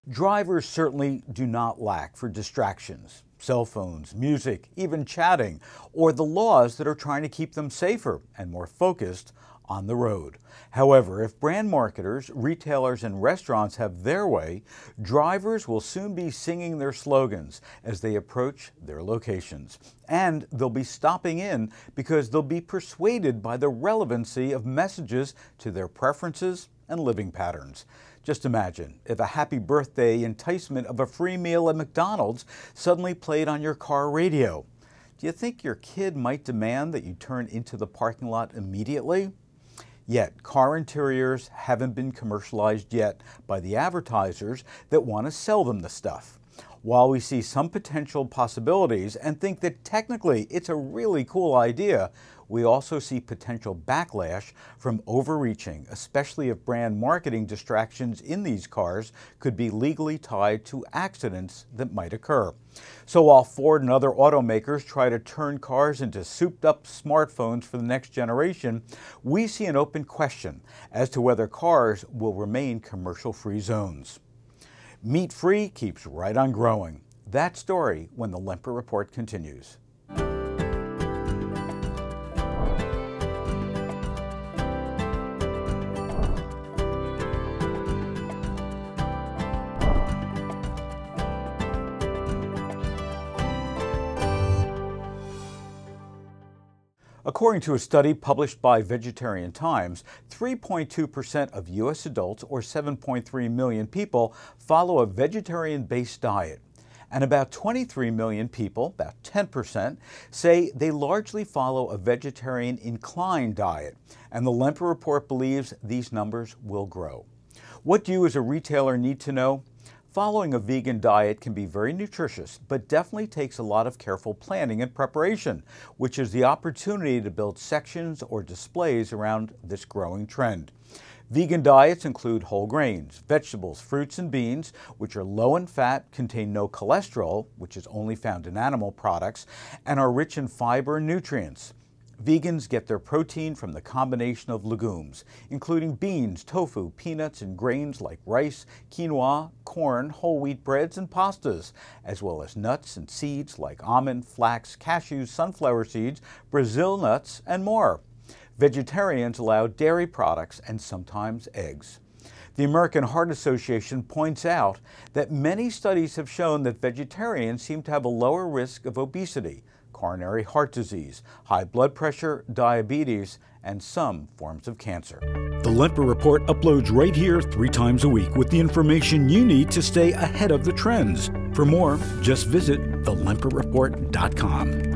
Drivers certainly do not lack for distractions, cell phones, music, even chatting, or the laws that are trying to keep them safer and more focused on the road. However, if brand marketers, retailers, and restaurants have their way, drivers will soon be singing their slogans as they approach their locations. And they'll be stopping in because they'll be persuaded by the relevancy of messages to their preferences and living patterns. Just imagine if a happy birthday enticement of a free meal at McDonald's suddenly played on your car radio. Do you think your kid might demand that you turn into the parking lot immediately? Yet, car interiors haven't been commercialized yet by the advertisers that want to sell them the stuff. While we see some potential possibilities and think that technically it's a really cool idea, we also see potential backlash from overreaching, especially if brand marketing distractions in these cars could be legally tied to accidents that might occur. So while Ford and other automakers try to turn cars into souped-up smartphones for the next generation, we see an open question as to whether cars will remain commercial-free zones. Meat-free keeps right on growing. That story when the Lempert Report continues. According to a study published by Vegetarian Times, 3.2% of U.S. adults, or 7.3 million people, follow a vegetarian-based diet. And about 23 million people, about 10%, say they largely follow a vegetarian-inclined diet. And the Lempert Report believes these numbers will grow. What do you as a retailer need to know? Following a vegan diet can be very nutritious, but definitely takes a lot of careful planning and preparation, which is the opportunity to build sections or displays around this growing trend. Vegan diets include whole grains, vegetables, fruits, and beans, which are low in fat, contain no cholesterol, which is only found in animal products, and are rich in fiber and nutrients. Vegans get their protein from the combination of legumes, including beans, tofu, peanuts, and grains like rice, quinoa, corn, whole wheat breads, and pastas, as well as nuts and seeds like almond, flax, cashews, sunflower seeds, Brazil nuts, and more. Vegetarians allow dairy products and sometimes eggs. The American Heart Association points out that many studies have shown that vegetarians seem to have a lower risk of obesity, coronary heart disease, high blood pressure, diabetes, and some forms of cancer. The Lempert Report uploads right here 3 times a week with the information you need to stay ahead of the trends. For more, just visit thelempertreport.com.